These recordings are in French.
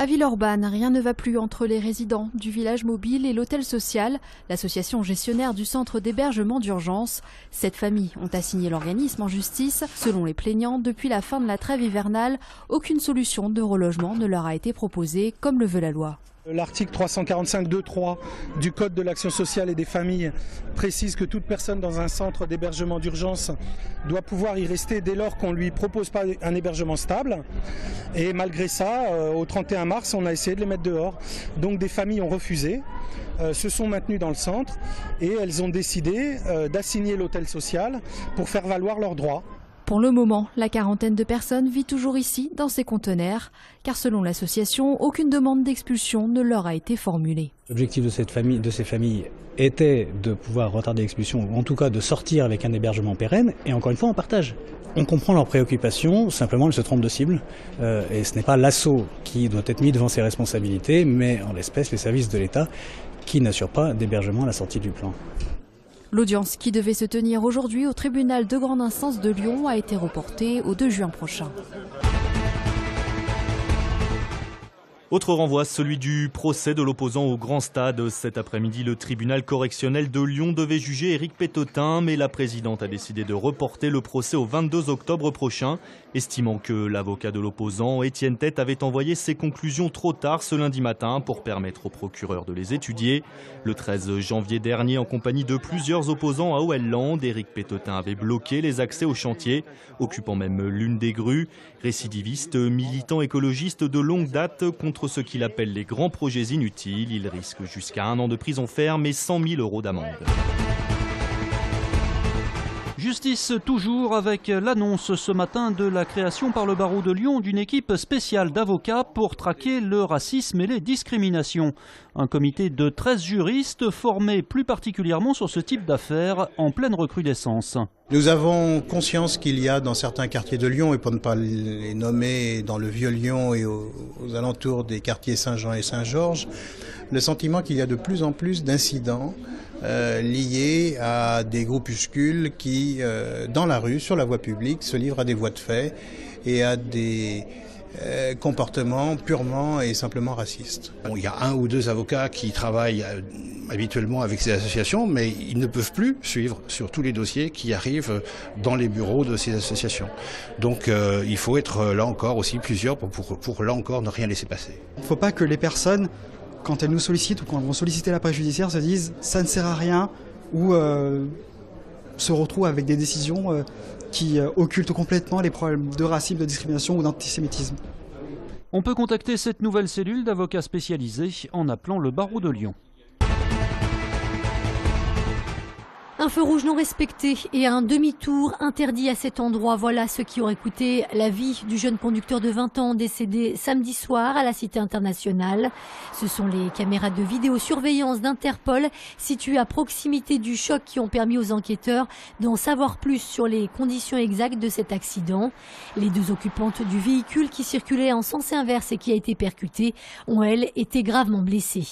À Villeurbanne, rien ne va plus entre les résidents du village mobile et l'hôtel social, l'association gestionnaire du centre d'hébergement d'urgence. 7 familles ont assigné l'organisme en justice. Selon les plaignants, depuis la fin de la trêve hivernale, aucune solution de relogement ne leur a été proposée, comme le veut la loi. L'article 345.2.3 du Code de l'action sociale et des familles précise que toute personne dans un centre d'hébergement d'urgence doit pouvoir y rester dès lors qu'on ne lui propose pas un hébergement stable. Et malgré ça, au 31 mars, on a essayé de les mettre dehors. Donc des familles ont refusé, se sont maintenues dans le centre et elles ont décidé d'assigner l'hôtel social pour faire valoir leurs droits. Pour le moment, la quarantaine de personnes vit toujours ici, dans ces conteneurs, car selon l'association, aucune demande d'expulsion ne leur a été formulée. L'objectif de ces familles était de pouvoir retarder l'expulsion, ou en tout cas de sortir avec un hébergement pérenne, et encore une fois, on partage. On comprend leurs préoccupations, simplement elles se trompent de cible, et ce n'est pas l'assaut qui doit être mis devant ses responsabilités, mais en l'espèce les services de l'État qui n'assurent pas d'hébergement à la sortie du plan. L'audience qui devait se tenir aujourd'hui au tribunal de grande instance de Lyon a été reportée au 2 juin prochain. Autre renvoi, celui du procès de l'opposant au Grand Stade. Cet après-midi, le tribunal correctionnel de Lyon devait juger Éric Pétotin, mais la présidente a décidé de reporter le procès au 22 octobre prochain, estimant que l'avocat de l'opposant, Étienne Tête, avait envoyé ses conclusions trop tard ce lundi matin pour permettre au procureur de les étudier. Le 13 janvier dernier, en compagnie de plusieurs opposants à Ouelland, Éric Pétotin avait bloqué les accès au chantier, occupant même l'une des grues. Récidiviste, militant écologiste de longue date contre ce qu'il appelle les grands projets inutiles, il risque jusqu'à 1 an de prison ferme et 100 000 € d'amende. Justice toujours avec l'annonce ce matin de la création par le barreau de Lyon d'une équipe spéciale d'avocats pour traquer le racisme et les discriminations. Un comité de 13 juristes formés plus particulièrement sur ce type d'affaires en pleine recrudescence. Nous avons conscience qu'il y a dans certains quartiers de Lyon, et pour ne pas les nommer, dans le Vieux-Lyon et aux alentours des quartiers Saint-Jean et Saint-Georges, le sentiment qu'il y a de plus en plus d'incidents liés à des groupuscules qui, dans la rue, sur la voie publique, se livrent à des voies de fait et à des comportements purement et simplement racistes. Bon, il y a 1 ou 2 avocats qui travaillent habituellement avec ces associations, mais ils ne peuvent plus suivre sur tous les dossiers qui arrivent dans les bureaux de ces associations. Donc il faut être là encore aussi plusieurs pour là encore ne rien laisser passer. Il ne faut pas que les personnes, quand elles nous sollicitent ou quand elles vont solliciter la police judiciaire, se disent ça ne sert à rien ou se retrouvent avec des décisions qui occultent complètement les problèmes de racisme, de discrimination ou d'antisémitisme. On peut contacter cette nouvelle cellule d'avocats spécialisés en appelant le barreau de Lyon. Un feu rouge non respecté et un demi-tour interdit à cet endroit. Voilà ce qui aurait coûté la vie du jeune conducteur de 20 ans décédé samedi soir à la Cité internationale. Ce sont les caméras de vidéosurveillance d'Interpol situées à proximité du choc qui ont permis aux enquêteurs d'en savoir plus sur les conditions exactes de cet accident. Les 2 occupantes du véhicule qui circulait en sens inverse et qui a été percuté ont, elles, été gravement blessées.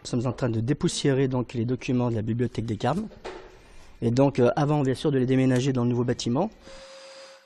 Nous sommes en train de dépoussiérer donc les documents de la bibliothèque des Carmes. Et donc avant bien sûr de les déménager dans le nouveau bâtiment.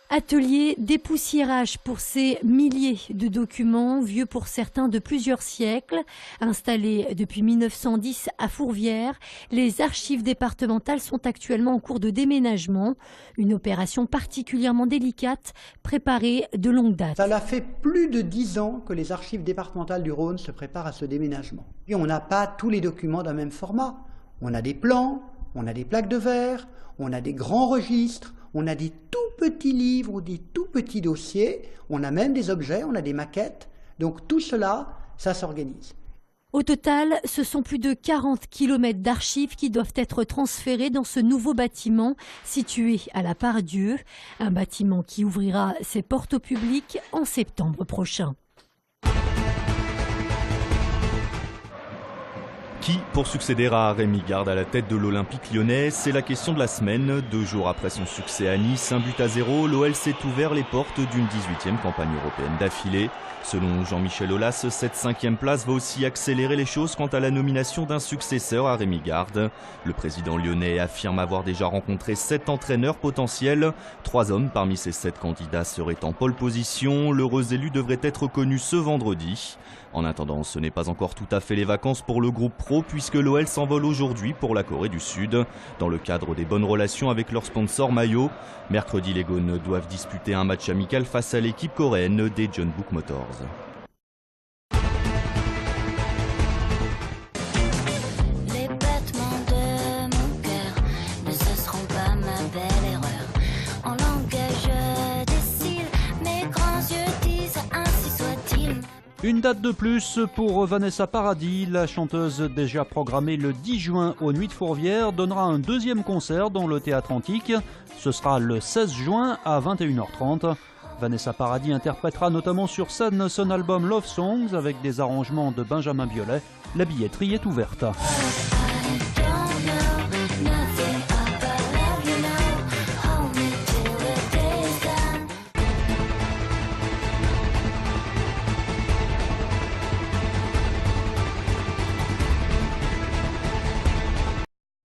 Atelier dépoussiérage pour ces milliers de documents, vieux pour certains de plusieurs siècles. Installés depuis 1910 à Fourvière, les archives départementales sont actuellement en cours de déménagement. Une opération particulièrement délicate, préparée de longue date. Ça fait plus de 10 ans que les archives départementales du Rhône se préparent à ce déménagement. Et on n'a pas tous les documents d'un même format. On a des plans, on a des plaques de verre, on a des grands registres, on a des tout petits livres ou des tout petits dossiers, on a même des objets, on a des maquettes. Donc tout cela, ça s'organise. Au total, ce sont plus de 40 km d'archives qui doivent être transférées dans ce nouveau bâtiment situé à la Part-Dieu. Un bâtiment qui ouvrira ses portes au public en septembre prochain. Qui pour succéder à Rémi Garde à la tête de l'Olympique lyonnais? C'est la question de la semaine. 2 jours après son succès à Nice, 1-0, l'OL s'est ouvert les portes d'une 18e campagne européenne d'affilée. Selon Jean-Michel Aulas, cette 5e place va aussi accélérer les choses quant à la nomination d'un successeur à Rémi Garde. Le président lyonnais affirme avoir déjà rencontré 7 entraîneurs potentiels. 3 hommes parmi ces 7 candidats seraient en pole position. L'heureux élu devrait être connu ce vendredi. En attendant, ce n'est pas encore tout à fait les vacances pour le groupe pro puisque l'OL s'envole aujourd'hui pour la Corée du Sud. Dans le cadre des bonnes relations avec leur sponsor Maillot, mercredi les Gones doivent disputer un match amical face à l'équipe coréenne des Jeonbuk Motors. Les battements de mon cœur ne cesseront pas ma belle erreur. En langage des cils, mes grands yeux disent ainsi soit-il. Une date de plus pour Vanessa Paradis. La chanteuse déjà programmée le 10 juin aux Nuits de Fourvière donnera un 2e concert dans le Théâtre Antique. Ce sera le 16 juin à 21h30. Vanessa Paradis interprétera notamment sur scène son album Love Songs avec des arrangements de Benjamin Biolay. La billetterie est ouverte.